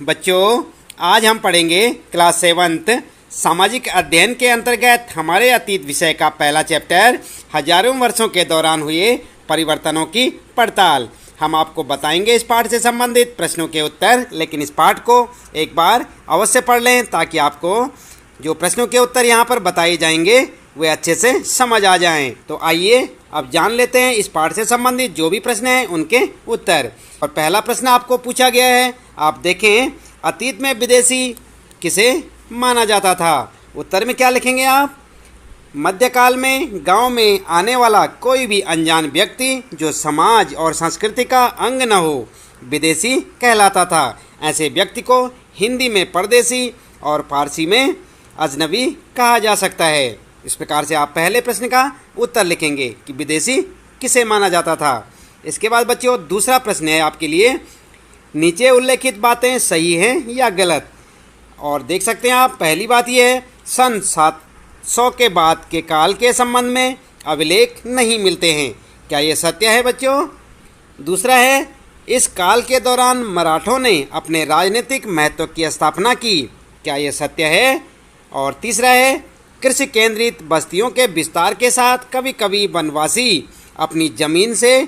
बच्चों, आज हम पढ़ेंगे क्लास 7th सामाजिक अध्ययन के अंतर्गत हमारे अतीत विषय का पहला चैप्टर हजारों वर्षों के दौरान हुए परिवर्तनों की पड़ताल। हम आपको बताएंगे इस पाठ से संबंधित प्रश्नों के उत्तर, लेकिन इस पाठ को एक बार अवश्य पढ़ लें ताकि आपको जो प्रश्नों के उत्तर यहाँ पर बताए जाएंगे वे अच्छे से समझ आ जाएं। तो आइए अब जान लेते हैं इस पाठ से संबंधित जो भी प्रश्न हैं उनके उत्तर। और पहला प्रश्न आपको पूछा गया है, आप देखें, अतीत में विदेशी किसे माना जाता था। उत्तर में क्या लिखेंगे आप? मध्यकाल में गांव में आने वाला कोई भी अनजान व्यक्ति जो समाज और संस्कृति का अंग न हो विदेशी कहलाता था। ऐसे व्यक्ति को हिंदी में परदेशी और फारसी में अजनबी कहा जा सकता है। इस प्रकार से आप पहले प्रश्न का उत्तर लिखेंगे कि विदेशी किसे माना जाता था। इसके बाद बच्चों दूसरा प्रश्न है आपके लिए, नीचे उल्लेखित बातें सही हैं या गलत। और देख सकते हैं आप, पहली बात यह है, सन 700 के बाद के काल के संबंध में अभिलेख नहीं मिलते हैं। क्या ये सत्य है बच्चों? दूसरा है, इस काल के दौरान मराठों ने अपने राजनीतिक महत्व की स्थापना की। क्या ये सत्य है? और तीसरा है, कृषि केंद्रित बस्तियों के विस्तार के साथ कभी कभी वनवासी अपनी ज़मीन से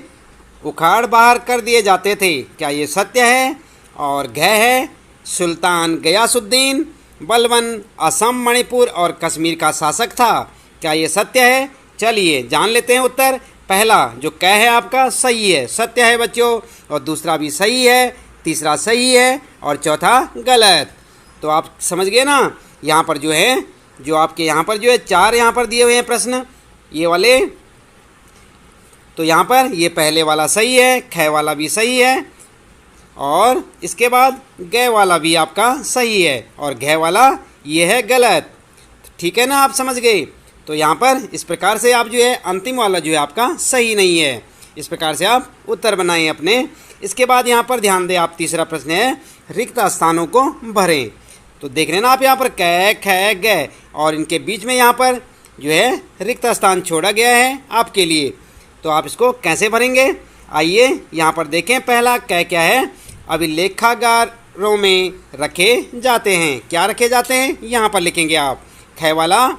उखाड़ बाहर कर दिए जाते थे। क्या ये सत्य है? और घ है, सुल्तान गयासुद्दीन बलबन असम, मणिपुर और कश्मीर का शासक था। क्या ये सत्य है? चलिए जान लेते हैं उत्तर। पहला जो क है आपका सही है, सत्य है बच्चों, और दूसरा भी सही है, तीसरा सही है और चौथा गलत। तो आप समझ गए ना। यहाँ पर जो है, जो आपके यहाँ पर जो है चार यहाँ पर दिए हुए हैं प्रश्न, ये वाले, तो यहाँ पर ये पहले वाला सही है, ख वाला भी सही है और इसके बाद ग वाला भी आपका सही है और घ वाला ये है गलत। ठीक है ना, आप समझ गए। तो यहाँ पर इस प्रकार से आप जो है अंतिम वाला जो है आपका सही नहीं है। इस प्रकार से आप उत्तर बनाएं अपने। इसके बाद यहाँ पर ध्यान दें आप, तीसरा प्रश्न है, रिक्त स्थानों को भरें। तो देख रहे हैं ना आप, यहाँ पर क ख ग और इनके बीच में यहाँ पर जो है रिक्त स्थान छोड़ा गया है आपके लिए। तो आप इसको कैसे भरेंगे? आइए यहाँ पर देखें, पहला क क्या है, अभिलेखागारों में रखे जाते हैं। क्या रखे जाते हैं यहाँ पर लिखेंगे आप। ख वाला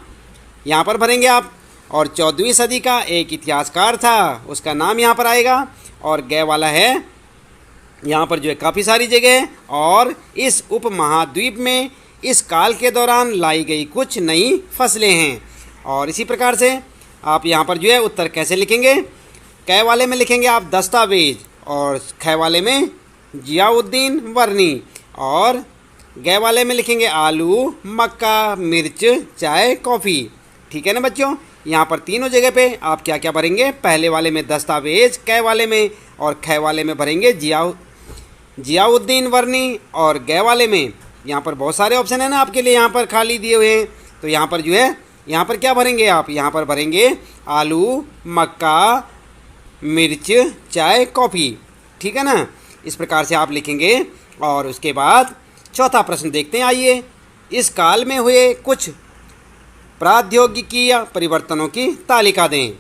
यहाँ पर भरेंगे आप। और 14वीं सदी का एक इतिहासकार था, उसका नाम यहाँ पर आएगा। और ग वाला है, यहाँ पर जो है काफ़ी सारी जगह है और इस उपमहाद्वीप में इस काल के दौरान लाई गई कुछ नई फसलें हैं। और इसी प्रकार से आप यहाँ पर जो है उत्तर कैसे लिखेंगे? क वाले में लिखेंगे आप दस्तावेज और ख वाले में जियाउद्दीन वर्नी और ग वाले में लिखेंगे आलू, मक्का, मिर्च, चाय, कॉफ़ी। ठीक है ना बच्चों। यहाँ पर तीनों जगह पे आप क्या क्या भरेंगे? पहले वाले में दस्तावेज, क वाले में, और ख वाले में भरेंगे जियाउद्दीन वर्नी और ग वाले में यहाँ पर बहुत सारे ऑप्शन है ना आपके लिए, यहाँ पर खाली दिए हुए हैं। तो यहाँ पर जो है, यहाँ पर क्या भरेंगे आप? यहाँ पर भरेंगे आलू, मक्का, मिर्च, चाय, कॉफ़ी। ठीक है ना, इस प्रकार से आप लिखेंगे। और उसके बाद चौथा प्रश्न देखते हैं। आइए, इस काल में हुए कुछ प्रौद्योगिकीय परिवर्तनों की तालिका दें।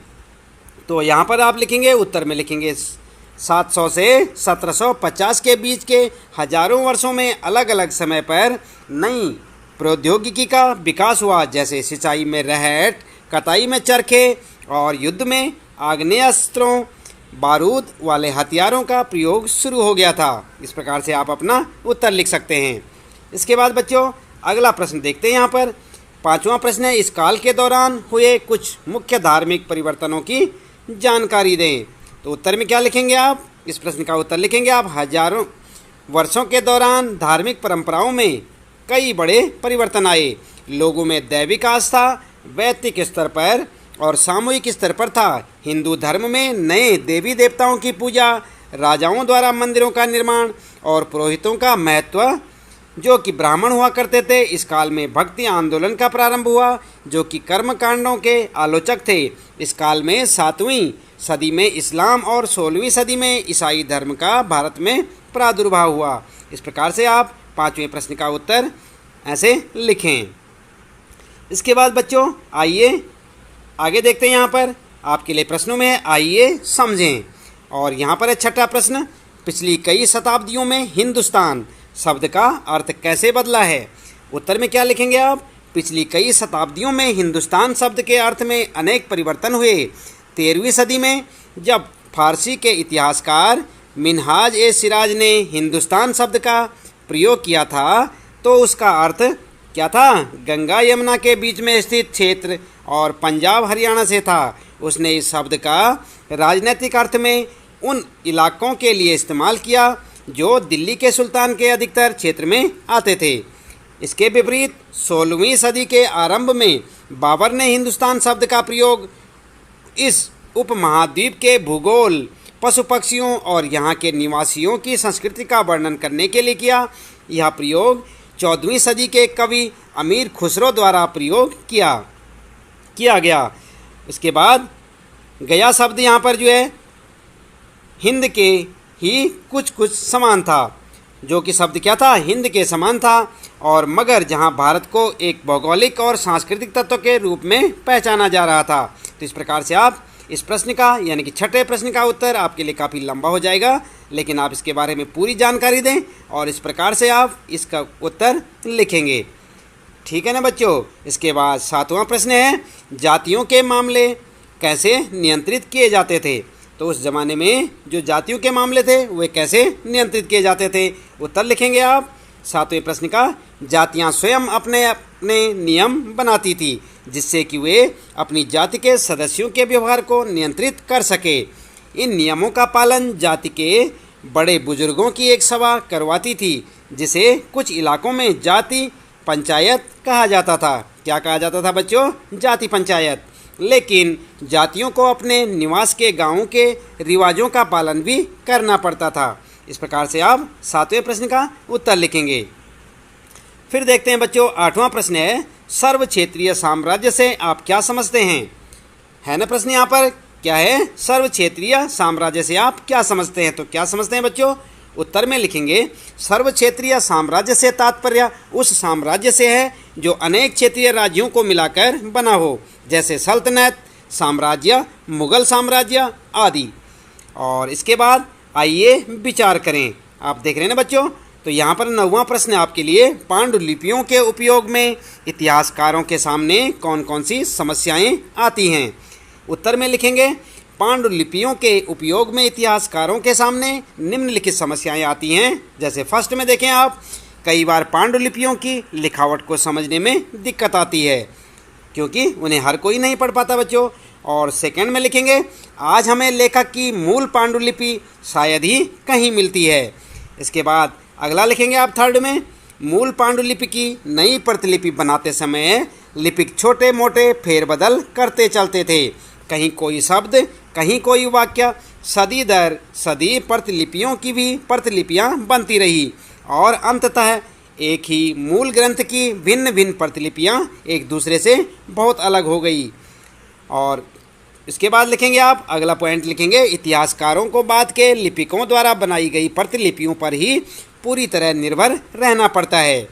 तो यहाँ पर आप लिखेंगे, उत्तर में लिखेंगे 700 से 1750 के बीच के हजारों वर्षों में अलग अलग समय पर नई प्रौद्योगिकी का विकास हुआ, जैसे सिंचाई में रहट, कटाई में चरखे और युद्ध में आग्नेयास्त्रों, बारूद वाले हथियारों का प्रयोग शुरू हो गया था। इस प्रकार से आप अपना उत्तर लिख सकते हैं। इसके बाद बच्चों अगला प्रश्न देखते हैं। यहाँ पर पांचवा प्रश्न है, इस काल के दौरान हुए कुछ मुख्य धार्मिक परिवर्तनों की जानकारी दें। तो उत्तर में क्या लिखेंगे आप? इस प्रश्न का उत्तर लिखेंगे आप, हजारों वर्षों के दौरान धार्मिक परंपराओं में कई बड़े परिवर्तन आए। लोगों में दैविक आस्था वैयक्तिक स्तर पर और सामूहिक स्तर पर था। हिंदू धर्म में नए देवी देवताओं की पूजा, राजाओं द्वारा मंदिरों का निर्माण और पुरोहितों का महत्व जो कि ब्राह्मण हुआ करते थे। इस काल में भक्ति आंदोलन का प्रारंभ हुआ जो कि कर्म कांडों के आलोचक थे। इस काल में 7वीं सदी में इस्लाम और 16वीं सदी में ईसाई धर्म का भारत में प्रादुर्भाव हुआ। इस प्रकार से आप पांचवें प्रश्न का उत्तर ऐसे लिखें। इसके बाद बच्चों आइए आगे देखते हैं। यहाँ पर आपके लिए प्रश्नों में है, आइए समझें। और यहाँ पर है छठा प्रश्न, पिछली कई शताब्दियों में हिंदुस्तान शब्द का अर्थ कैसे बदला है? उत्तर में क्या लिखेंगे आप? पिछली कई शताब्दियों में हिंदुस्तान शब्द के अर्थ में अनेक परिवर्तन हुए। 13वीं सदी में जब फारसी के इतिहासकार मिनहाज ए सिराज ने हिंदुस्तान शब्द का प्रयोग किया था तो उसका अर्थ क्या था? गंगा यमुना के बीच में स्थित क्षेत्र और पंजाब हरियाणा से था। उसने इस शब्द का राजनीतिक अर्थ में उन इलाकों के लिए इस्तेमाल किया जो दिल्ली के सुल्तान के अधिकतर क्षेत्र में आते थे। इसके विपरीत 16वीं सदी के आरंभ में बाबर ने हिंदुस्तान शब्द का प्रयोग इस उपमहाद्वीप के भूगोल, पशु पक्षियों और यहाँ के निवासियों की संस्कृति का वर्णन करने के लिए किया। यह प्रयोग 14वीं सदी के कवि अमीर खुसरो द्वारा प्रयोग किया गया। इसके बाद गया शब्द यहाँ पर जो है हिंद के ही कुछ समान था, जो कि शब्द क्या था? हिंद के समान था, और मगर जहाँ भारत को एक भौगोलिक और सांस्कृतिक तत्व के रूप में पहचाना जा रहा था। तो इस प्रकार से आप इस प्रश्न का यानी कि छठे प्रश्न का उत्तर आपके लिए काफ़ी लंबा हो जाएगा, लेकिन आप इसके बारे में पूरी जानकारी दें और इस प्रकार से आप इसका उत्तर लिखेंगे। ठीक है ना बच्चों? इसके बाद 7वां प्रश्न है, जातियों के मामले कैसे नियंत्रित किए जाते थे? तो उस ज़माने में जो जातियों के मामले थे वे कैसे नियंत्रित किए जाते थे? उत्तर लिखेंगे आप 7वें प्रश्न का। जातियां स्वयं अपने अपने नियम बनाती थी जिससे कि वे अपनी जाति के सदस्यों के व्यवहार को नियंत्रित कर सके। इन नियमों का पालन जाति के बड़े बुजुर्गों की एक सभा करवाती थी जिसे कुछ इलाकों में जाति पंचायत कहा जाता था। क्या कहा जाता था बच्चों? जाति पंचायत। लेकिन जातियों को अपने निवास के गांवों के रिवाजों का पालन भी करना पड़ता था। इस प्रकार से आप 7वें प्रश्न का उत्तर लिखेंगे। फिर देखते हैं बच्चों 8वां प्रश्न है, सर्व क्षेत्रीय साम्राज्य से आप क्या समझते हैं? है ना प्रश्न यहाँ पर? क्या है? सर्व क्षेत्रीय साम्राज्य से आप क्या समझते हैं? तो क्या समझते हैं बच्चों? उत्तर में लिखेंगे सर्व क्षेत्रीय साम्राज्य से तात्पर्य उस साम्राज्य से है जो अनेक क्षेत्रीय राज्यों को मिलाकर बना हो, जैसे सल्तनत, साम्राज्य, मुगल साम्राज्य आदि। और इसके बाद आइए विचार करें। आप देख रहे हैं ना बच्चों? तो यहाँ पर 9वां प्रश्न आपके लिए, पांडुलिपियों के उपयोग में इतिहासकारों के सामने कौन कौन सी समस्याएं आती हैं? उत्तर में लिखेंगे पांडुलिपियों के उपयोग में इतिहासकारों के सामने निम्नलिखित समस्याएं आती हैं। जैसे फर्स्ट में देखें आप, कई बार पांडुलिपियों की लिखावट को समझने में दिक्कत आती है क्योंकि उन्हें हर कोई नहीं पढ़ पाता बच्चों। और सेकंड में लिखेंगे आज हमें लेखक की मूल पांडुलिपि शायद ही कहीं मिलती है। इसके बाद अगला लिखेंगे आप थर्ड में, मूल पांडुलिपि की नई प्रतिलिपि बनाते समय लिपिक छोटे मोटे फेरबदल करते चलते थे। कहीं कोई शब्द, कहीं कोई वाक्य, सदी दर सदी प्रतिलिपियों की भी प्रतिलिपियां बनती रही और अंततः एक ही मूल ग्रंथ की भिन्न भिन्न प्रतिलिपियां एक दूसरे से बहुत अलग हो गई। और इसके बाद लिखेंगे आप अगला पॉइंट लिखेंगे, इतिहासकारों को बाद के लिपिकों द्वारा बनाई गई प्रतिलिपियों पर ही पूरी तरह निर्भर रहना पड़ता है।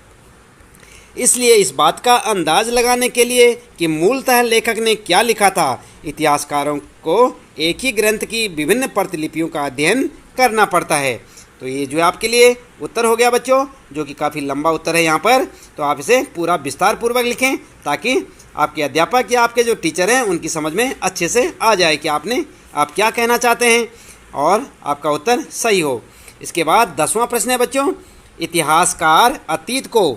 इसलिए इस बात का अंदाज लगाने के लिए कि मूलतः लेखक ने क्या लिखा था, इतिहासकारों को एक ही ग्रंथ की विभिन्न प्रतिलिपियों का अध्ययन करना पड़ता है। तो ये जो आपके लिए उत्तर हो गया बच्चों, जो कि काफ़ी लंबा उत्तर है यहाँ पर, तो आप इसे पूरा विस्तार पूर्वक लिखें ताकि आपके अध्यापक या आपके जो टीचर हैं उनकी समझ में अच्छे से आ जाए कि आप क्या कहना चाहते हैं और आपका उत्तर सही हो। इसके बाद 10वां प्रश्न है बच्चों, इतिहासकार अतीत को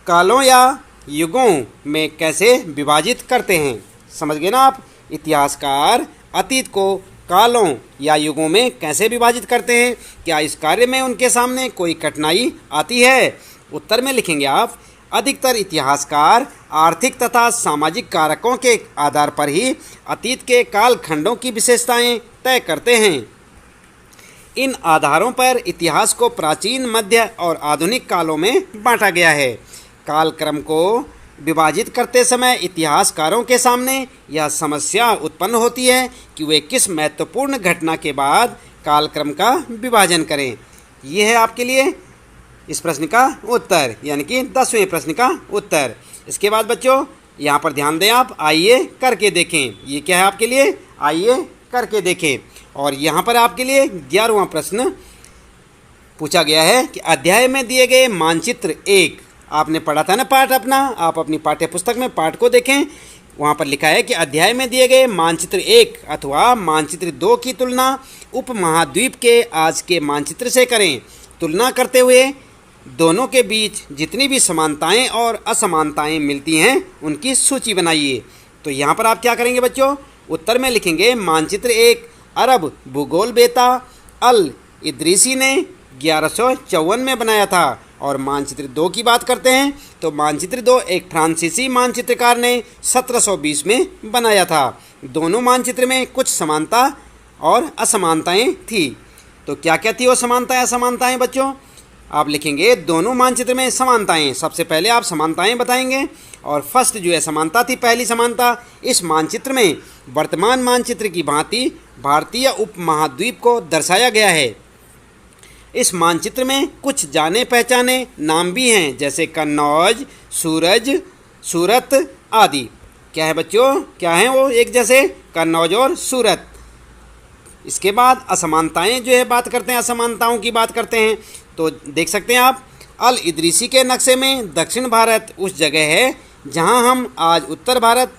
कालों या युगों में कैसे विभाजित करते हैं? समझ गए ना आप? इतिहासकार अतीत को कालों या युगों में कैसे विभाजित करते हैं? क्या इस कार्य में उनके सामने कोई कठिनाई आती है? उत्तर में लिखेंगे आप, अधिकतर इतिहासकार आर्थिक तथा सामाजिक कारकों के आधार पर ही अतीत के कालखंडों की विशेषताएं तय करते हैं। इन आधारों पर इतिहास को प्राचीन, मध्य और आधुनिक कालों में बांटा गया है। कालक्रम को विभाजित करते समय इतिहासकारों के सामने यह समस्या उत्पन्न होती है कि वे किस महत्वपूर्ण घटना के बाद कालक्रम का विभाजन करें। यह है आपके लिए इस प्रश्न का उत्तर, यानी कि 10वें प्रश्न का उत्तर। इसके बाद बच्चों यहाँ पर ध्यान दें आप, आइए करके देखें। ये क्या है आपके लिए? आइए करके देखें। और यहाँ पर आपके लिए 11वां प्रश्न, पूछा गया है कि अध्याय में दिए गए मानचित्र 1, आपने पढ़ा था ना पाठ अपना, आप अपनी पाठ्य पुस्तक में पाठ को देखें, वहाँ पर लिखा है कि अध्याय में दिए गए मानचित्र 1 अथवा मानचित्र 2 की तुलना उपमहाद्वीप के आज के मानचित्र से करें। तुलना करते हुए दोनों के बीच जितनी भी समानताएं और असमानताएं मिलती हैं उनकी सूची बनाइए। तो यहाँ पर आप क्या करेंगे बच्चों, उत्तर में लिखेंगे मानचित्र 1 अरब भूगोल बेता अल इदरीसी ने 1154 में बनाया था, और मानचित्र 2 की बात करते हैं तो मानचित्र 2 एक फ्रांसीसी मानचित्रकार ने 1720 में बनाया था। दोनों मानचित्र में कुछ समानता और असमानताएं थी। तो क्या क्या थी वो समानताएं असमानताएं बच्चों, आप लिखेंगे दोनों मानचित्र में समानताएं। सबसे पहले आप समानताएं बताएंगे, और फर्स्ट जो है समानता थी, पहली समानता, इस मानचित्र में वर्तमान मानचित्र की भांति भारतीय उपमहाद्वीप को दर्शाया गया है। इस मानचित्र में कुछ जाने पहचाने नाम भी हैं, जैसे कन्नौज, सूरज, सूरत आदि। क्या है बच्चों, क्या हैं वो एक जैसे, कन्नौज और सूरत। इसके बाद असमानताएं जो है बात करते हैं, असमानताओं की बात करते हैं। तो देख सकते हैं आप, अल इदरीसी के नक्शे में दक्षिण भारत उस जगह है जहां हम आज उत्तर भारत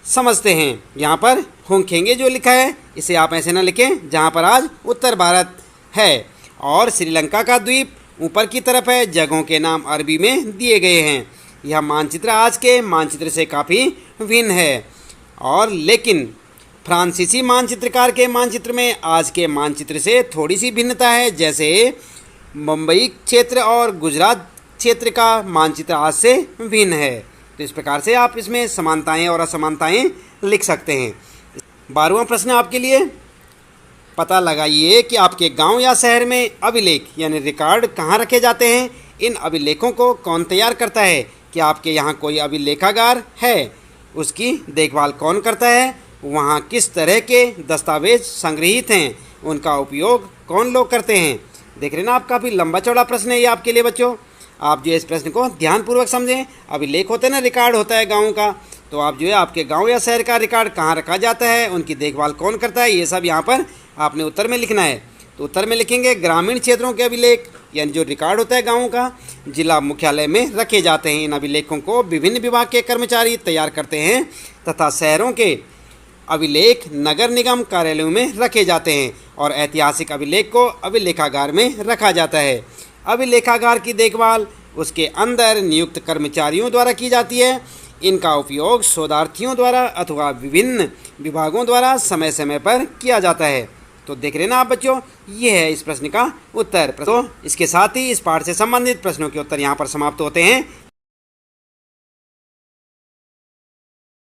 समझते हैं। यहाँ पर होंखेंगे जो लिखा है इसे आप ऐसे ना लिखें, जहाँ पर आज उत्तर भारत है, और श्रीलंका का द्वीप ऊपर की तरफ है। जगहों के नाम अरबी में दिए गए हैं। यह मानचित्र आज के मानचित्र से काफ़ी भिन्न है, और लेकिन फ्रांसीसी मानचित्रकार के मानचित्र में आज के मानचित्र से थोड़ी सी भिन्नता है, जैसे मुंबई क्षेत्र और गुजरात क्षेत्र का मानचित्र आज से भिन्न है। तो इस प्रकार से आप इसमें समानताएं और असमानताएं लिख सकते हैं। 12वां प्रश्न आपके लिए, पता लगाइए कि आपके गांव या शहर में अभिलेख यानी रिकॉर्ड कहाँ रखे जाते हैं। इन अभिलेखों को कौन तैयार करता है। क्या आपके यहाँ कोई अभिलेखागार है, उसकी देखभाल कौन करता है, वहाँ किस तरह के दस्तावेज संग्रहित हैं, उनका उपयोग कौन लोग करते हैं। देख रहे ना आप, काफ़ी लंबा चौड़ा प्रश्न है ये आपके लिए बच्चों। आप जो है इस प्रश्न को ध्यानपूर्वक समझें। अभिलेख होते हैं ना, रिकॉर्ड होता है गाँव का, तो आप जो है आपके गांव या शहर का रिकॉर्ड कहाँ रखा जाता है, उनकी देखभाल कौन करता है, ये सब यहाँ पर आपने उत्तर में लिखना है। तो उत्तर में लिखेंगे ग्रामीण क्षेत्रों के अभिलेख यानी जो रिकॉर्ड होता है गाँव का, जिला मुख्यालय में रखे जाते हैं। इन अभिलेखों को विभिन्न विभाग के कर्मचारी तैयार करते हैं, तथा शहरों के अभिलेख नगर निगम कार्यालयों में रखे जाते हैं, और ऐतिहासिक अभिलेख को अभिलेखागार में रखा जाता है। अभिलेखागार की देखभाल उसके अंदर नियुक्त कर्मचारियों द्वारा की जाती है। इनका उपयोग शोधार्थियों द्वारा अथवा विभिन्न विभागों द्वारा समय समय पर किया जाता है। तो देख रहे ना आप बच्चों, ये है इस प्रश्न का उत्तर। तो इसके साथ ही इस पाठ से संबंधित प्रश्नों के उत्तर यहाँ पर समाप्त होते हैं।